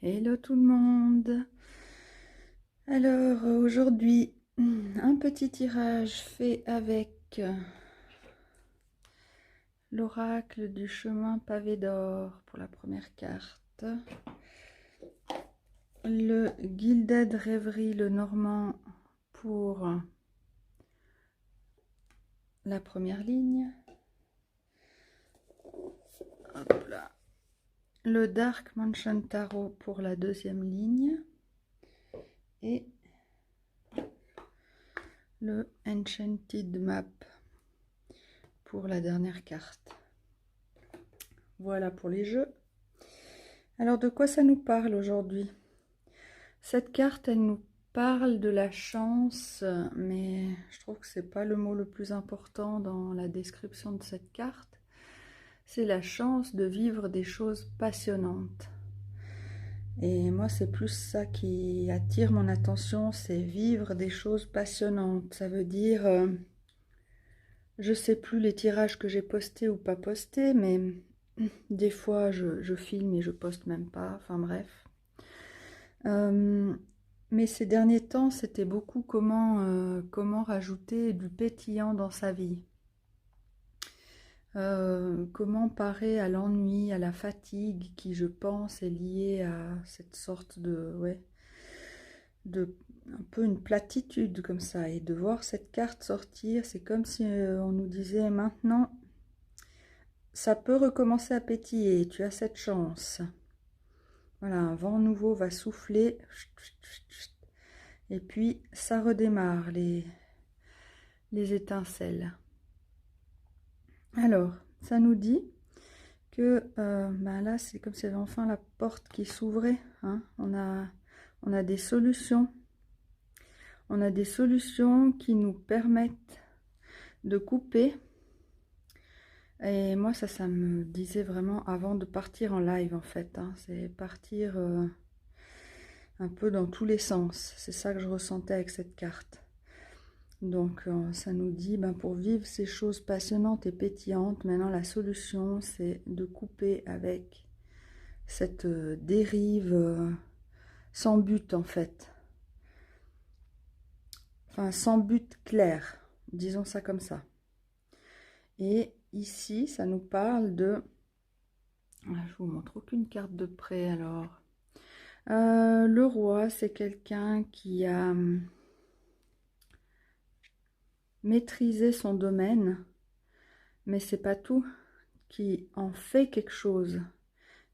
Hello tout le monde. Alors aujourd'hui, un petit tirage fait avec l'oracle du chemin pavé d'or pour la première carte. Le Gilded Rêverie le Normand pour la première ligne. Hop là. Le Dark Mansion Tarot pour la deuxième ligne. Et le Enchanted Map pour la dernière carte. Voilà pour les jeux. Alors de quoi ça nous parle aujourd'hui? Cette carte, elle nous parle de la chance, mais je trouve que c'est pas le mot le plus important dans la description de cette carte. C'est la chance de vivre des choses passionnantes. Et moi, c'est plus ça qui attire mon attention, c'est vivre des choses passionnantes. Ça veut dire, je sais plus les tirages que j'ai postés ou pas postés, mais des fois, je filme et je poste même pas. Enfin bref. Mais ces derniers temps, c'était beaucoup comment rajouter du pétillant dans sa vie. Comment parer à l'ennui, à la fatigue qui, je pense, est liée à cette sorte de un peu une platitude comme ça. Et de voir cette carte sortir, c'est comme si on nous disait maintenant, ça peut recommencer à pétiller, tu as cette chance. Voilà, un vent nouveau va souffler. Et puis, ça redémarre, les étincelles. Alors, ça nous dit que là, c'est comme si c'était enfin la porte qui s'ouvrait. Hein. On a des solutions. On a des solutions qui nous permettent de couper. Et moi, ça me disait vraiment avant de partir en live, en fait. Hein. C'est partir un peu dans tous les sens. C'est ça que je ressentais avec cette carte. Donc ça nous dit, pour vivre ces choses passionnantes et pétillantes, maintenant la solution c'est de couper avec cette dérive sans but en fait. Enfin sans but clair, disons ça comme ça. Et ici ça nous parle de... je vous montre aucune carte de près alors. Le roi c'est quelqu'un qui a... maîtriser son domaine, mais c'est pas tout, qui en fait quelque chose,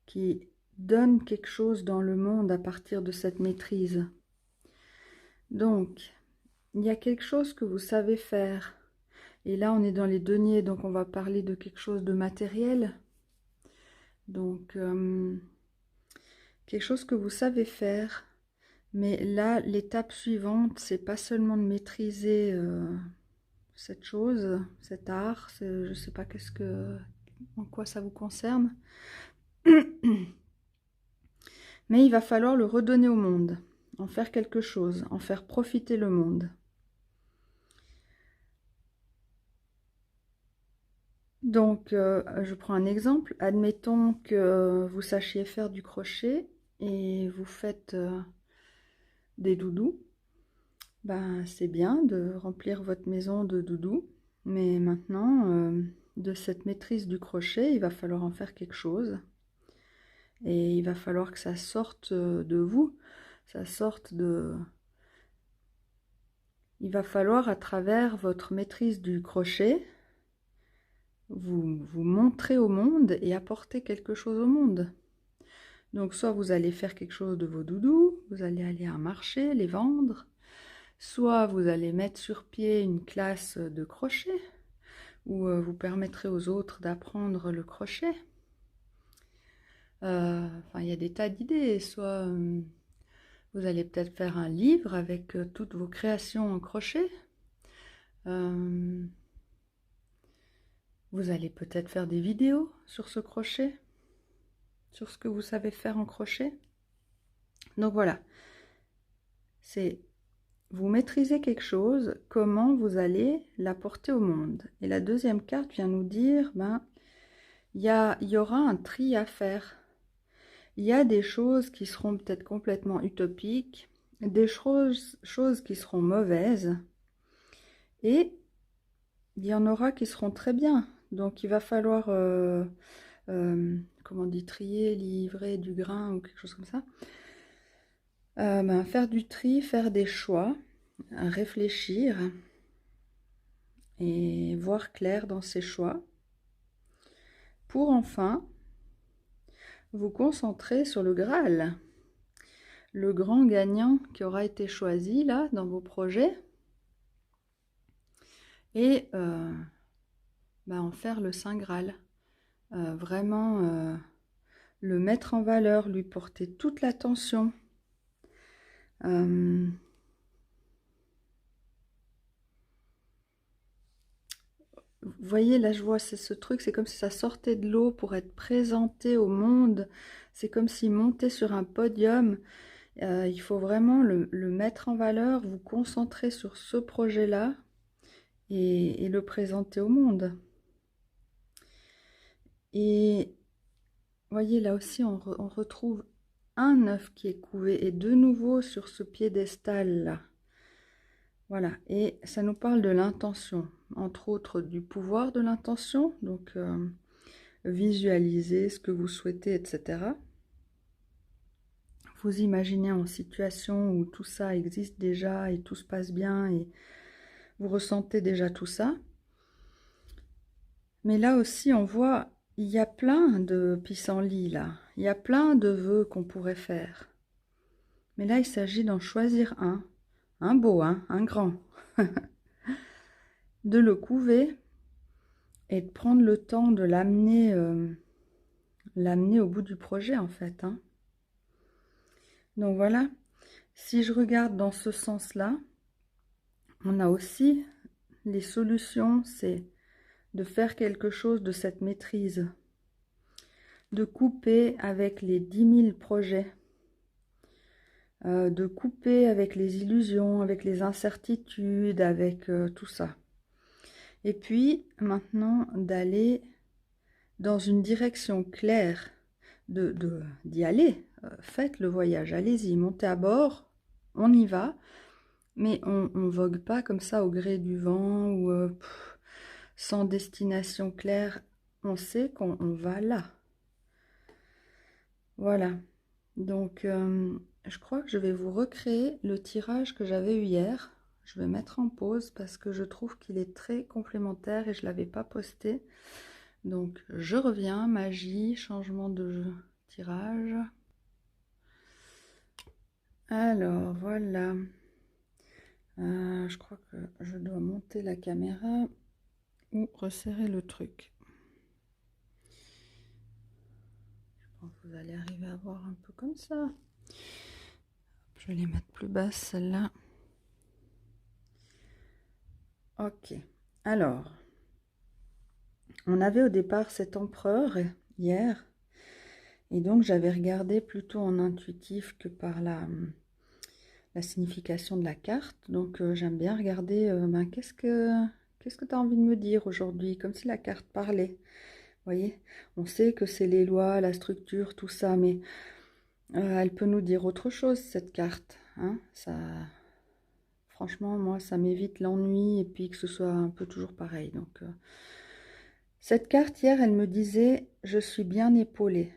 qui donne quelque chose dans le monde à partir de cette maîtrise. Donc, il y a quelque chose que vous savez faire. Et là, on est dans les deniers, donc on va parler de quelque chose de matériel. Donc, quelque chose que vous savez faire. Mais là, l'étape suivante, c'est pas seulement de maîtriser cette chose, cet art, je sais pas en quoi ça vous concerne, mais il va falloir le redonner au monde, en faire quelque chose, en faire profiter le monde. Donc, je prends un exemple, admettons que vous sachiez faire du crochet et vous faites des doudous. C'est bien de remplir votre maison de doudous, mais maintenant, de cette maîtrise du crochet, il va falloir en faire quelque chose. Et il va falloir que ça sorte de vous, ça sorte de... Il va falloir, à travers votre maîtrise du crochet, vous montrer au monde et apporter quelque chose au monde. Donc, soit vous allez faire quelque chose de vos doudous, vous allez aller à un marché, les vendre, soit vous allez mettre sur pied une classe de crochet, où vous permettrez aux autres d'apprendre le crochet. Il y a des tas d'idées. Soit vous allez peut-être faire un livre avec toutes vos créations en crochet. Vous allez peut-être faire des vidéos sur ce crochet, sur ce que vous savez faire en crochet. Donc voilà, c'est vous maîtrisez quelque chose, comment vous allez l'apporter au monde. Et la deuxième carte vient nous dire, il y aura un tri à faire. il y a des choses qui seront peut-être complètement utopiques, des choses qui seront mauvaises, et il y en aura qui seront très bien. Donc il va falloir, comment on dit, trier, livrer du grain ou quelque chose comme ça. Faire du tri, faire des choix, réfléchir et voir clair dans ses choix pour enfin vous concentrer sur le Graal, le grand gagnant qui aura été choisi là dans vos projets, et en faire le Saint Graal. Vraiment le mettre en valeur, lui porter toute l'attention. Vous voyez, là je vois ce truc, c'est comme si ça sortait de l'eau pour être présenté au monde. C'est comme s'il montait sur un podium. Il faut vraiment le mettre en valeur, vous concentrer sur ce projet-là et le présenter au monde. Et voyez, là aussi on retrouve un œuf qui est couvé et de nouveau sur ce piédestal-là. Voilà, et ça nous parle de l'intention, entre autres du pouvoir de l'intention, donc visualiser ce que vous souhaitez, etc. Vous imaginez en situation où tout ça existe déjà et tout se passe bien et vous ressentez déjà tout ça. Mais là aussi, on voit, il y a plein de pissenlits là, il y a plein de vœux qu'on pourrait faire. Mais là, il s'agit d'en choisir un beau, un grand, de le couver et de prendre le temps de l'amener au bout du projet en fait. Donc voilà, si je regarde dans ce sens-là, on a aussi les solutions, c'est de faire quelque chose de cette maîtrise, de couper avec les 10 000 projets, de couper avec les illusions, avec les incertitudes, avec tout ça. Et puis maintenant d'aller dans une direction claire, d'y aller. Faites le voyage, allez-y, montez à bord, on y va, mais on vogue pas comme ça au gré du vent ou sans destination claire. On sait qu'on va là. Voilà. Donc, je crois que je vais vous recréer le tirage que j'avais eu hier. Je vais mettre en pause parce que je trouve qu'il est très complémentaire et je ne l'avais pas posté. Donc, je reviens, magie, changement de tirage. Alors, voilà. Je crois que je dois monter la caméra ou resserrer le truc. Je pense que vous allez arriver à voir un peu comme ça. Je vais les mettre plus basses, celle-là. Ok. Alors, on avait au départ cet empereur hier. Et donc, j'avais regardé plutôt en intuitif que par la signification de la carte. Donc, j'aime bien regarder, qu'est-ce que tu as envie de me dire aujourd'hui, comme si la carte parlait. Vous voyez, on sait que c'est les lois, la structure, tout ça, mais elle peut nous dire autre chose, cette carte. Ça, franchement, moi, ça m'évite l'ennui et puis que ce soit un peu toujours pareil. Donc, cette carte, hier, elle me disait « Je suis bien épaulée ».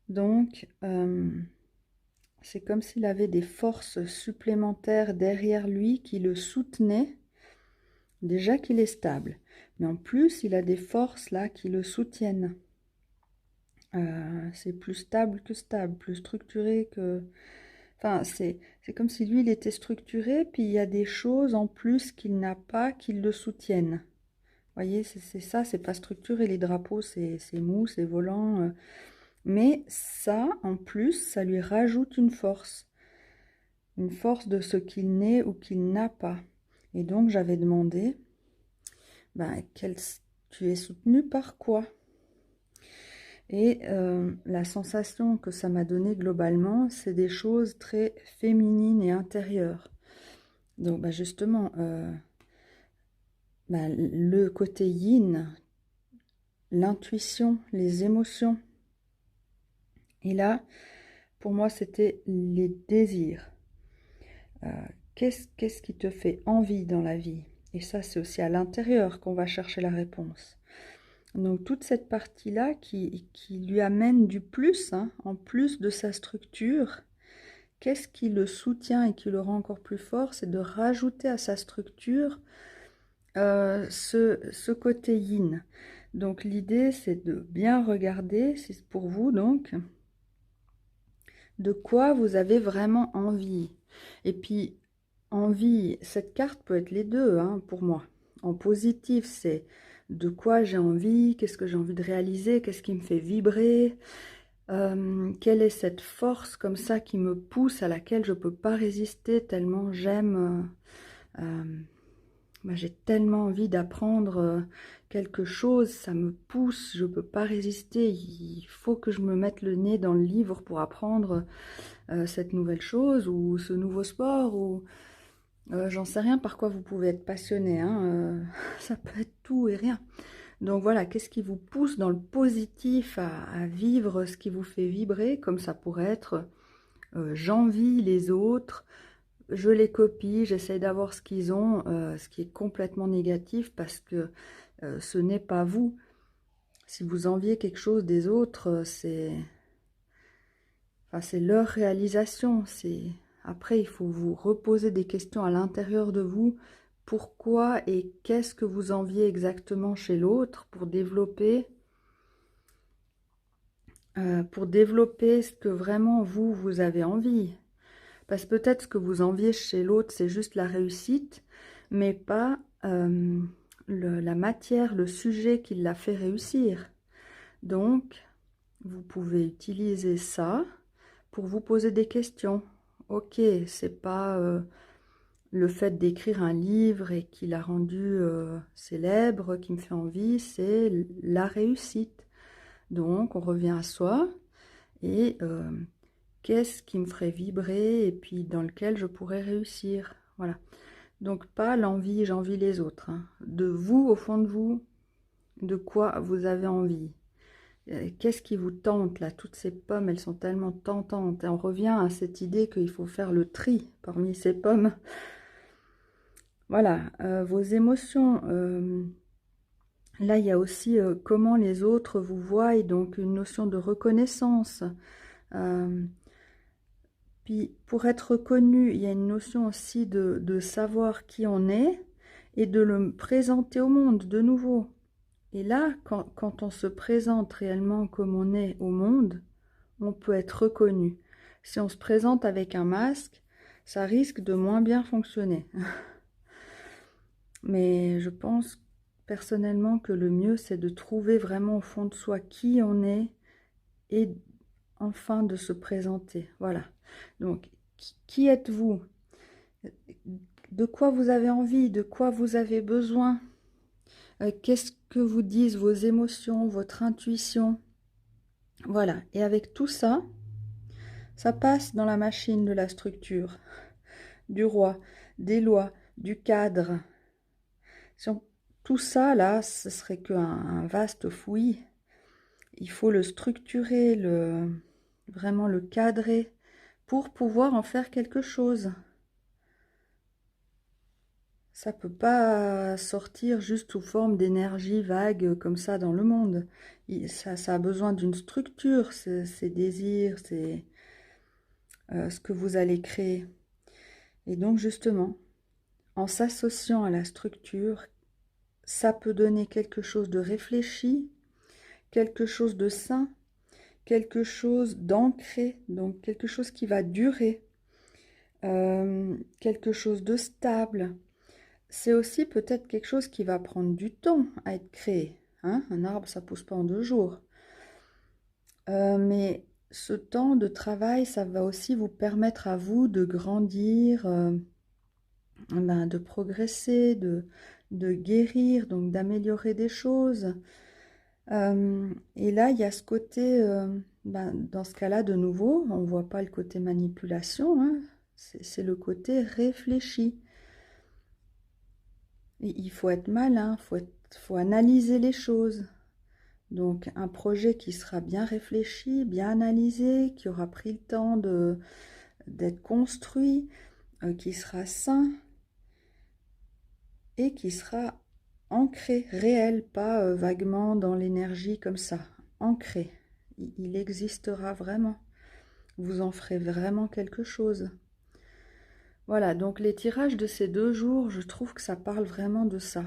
Donc, c'est comme s'il avait des forces supplémentaires derrière lui qui le soutenaient. Déjà qu'il est stable, mais en plus, il a des forces là qui le soutiennent. C'est plus stable que stable, plus structuré que... Enfin, c'est comme si lui, il était structuré, puis il y a des choses en plus qu'il n'a pas qui le soutiennent. Vous voyez, c'est ça, c'est pas structuré. Les drapeaux, c'est mou, c'est volant. Mais ça, en plus, ça lui rajoute une force de ce qu'il n'est ou qu'il n'a pas. Et donc, j'avais demandé, tu es soutenu par quoi? Et la sensation que ça m'a donné globalement, c'est des choses très féminines et intérieures. Donc, justement, le côté yin, l'intuition, les émotions, Et là, pour moi, c'était les désirs. Qu'est-ce qui te fait envie dans la vie? Et ça, c'est aussi à l'intérieur qu'on va chercher la réponse. Donc toute cette partie-là qui lui amène du plus, hein, en plus de sa structure, qu'est-ce qui le soutient et qui le rend encore plus fort? C'est de rajouter à sa structure ce côté yin. Donc l'idée, c'est de bien regarder, c'est pour vous donc, de quoi vous avez vraiment envie. Et puis, envie, cette carte peut être les deux, hein, pour moi. En positif, c'est de quoi j'ai envie, qu'est-ce que j'ai envie de réaliser, qu'est-ce qui me fait vibrer, quelle est cette force comme ça qui me pousse, à laquelle je ne peux pas résister tellement j'aime, j'ai tellement envie d'apprendre quelque chose, ça me pousse, je ne peux pas résister, il faut que je me mette le nez dans le livre pour apprendre cette nouvelle chose ou ce nouveau sport ou j'en sais rien par quoi vous pouvez être passionné, hein, ça peut être tout et rien. Donc voilà, qu'est-ce qui vous pousse dans le positif à vivre ce qui vous fait vibrer, comme ça pourrait être j'envie les autres, je les copie, j'essaie d'avoir ce qu'ils ont, ce qui est complètement négatif parce que ce n'est pas vous. Si vous enviez quelque chose des autres, c'est leur réalisation. Après, il faut vous reposer des questions à l'intérieur de vous. Pourquoi et qu'est-ce que vous enviez exactement chez l'autre pour développer ce que vraiment vous avez envie. Parce que peut-être ce que vous enviez chez l'autre, c'est juste la réussite, mais pas la matière, le sujet qui l'a fait réussir. Donc, vous pouvez utiliser ça pour vous poser des questions. Ok, c'est pas le fait d'écrire un livre et qui l'a rendu célèbre, qui me fait envie, c'est la réussite. Donc, on revient à soi et qu'est-ce qui me ferait vibrer et puis dans lequel je pourrais réussir. Voilà. Donc, pas l'envie, j'envie les autres. Hein. De vous, au fond de vous, de quoi vous avez envie. Qu'est-ce qui vous tente là? Toutes ces pommes, elles sont tellement tentantes. Et on revient à cette idée qu'il faut faire le tri parmi ces pommes. Voilà, vos émotions. Là, il y a aussi comment les autres vous voient, donc une notion de reconnaissance. Puis pour être reconnu, il y a une notion aussi de savoir qui on est et de le présenter au monde de nouveau. Et là, quand on se présente réellement comme on est au monde, on peut être reconnu. Si on se présente avec un masque, ça risque de moins bien fonctionner. Mais je pense personnellement que le mieux, c'est de trouver vraiment au fond de soi qui on est et enfin de se présenter. Voilà. Donc, qui êtes-vous? De quoi vous avez envie? De quoi vous avez besoin? Qu'est-ce que vous disent vos émotions, votre intuition? Voilà. Et avec tout ça, ça passe dans la machine de la structure, du roi, des lois, du cadre. Tout ça, là, ce serait qu'un vaste fouillis. Il faut le structurer, vraiment le cadrer pour pouvoir en faire quelque chose. Ça peut pas sortir juste sous forme d'énergie vague comme ça dans le monde. Ça a besoin d'une structure, ces désirs, ce que vous allez créer. Et donc justement, en s'associant à la structure, ça peut donner quelque chose de réfléchi, quelque chose de sain, quelque chose d'ancré, donc quelque chose qui va durer, quelque chose de stable. C'est aussi peut-être quelque chose qui va prendre du temps à être créé. Hein, un arbre, ça ne pousse pas en 2 jours. Mais ce temps de travail, ça va aussi vous permettre à vous de grandir, de progresser, de guérir, donc d'améliorer des choses. Et là, il y a ce côté, dans ce cas-là, de nouveau, on ne voit pas le côté manipulation, hein, c'est le côté réfléchi. Il faut être malin, faut analyser les choses. Donc un projet qui sera bien réfléchi, bien analysé, qui aura pris le temps d'être construit, qui sera sain et qui sera ancré, réel, pas vaguement dans l'énergie comme ça, ancré. Il existera vraiment. Vous en ferez vraiment quelque chose. Voilà, donc les tirages de ces 2 jours, je trouve que ça parle vraiment de ça.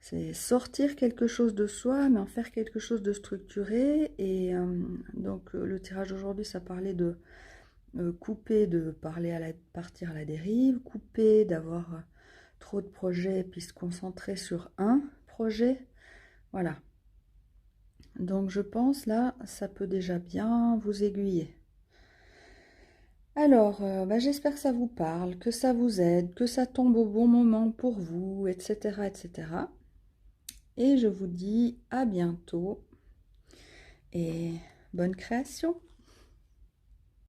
C'est sortir quelque chose de soi, mais en faire quelque chose de structuré. Et donc le tirage d'aujourd'hui, ça parlait de couper, de partir à la dérive, couper, d'avoir trop de projets, puis se concentrer sur un projet. Voilà. Donc je pense là, ça peut déjà bien vous aiguiller. Alors, j'espère que ça vous parle, que ça vous aide, que ça tombe au bon moment pour vous, etc., etc. Et je vous dis à bientôt et bonne création.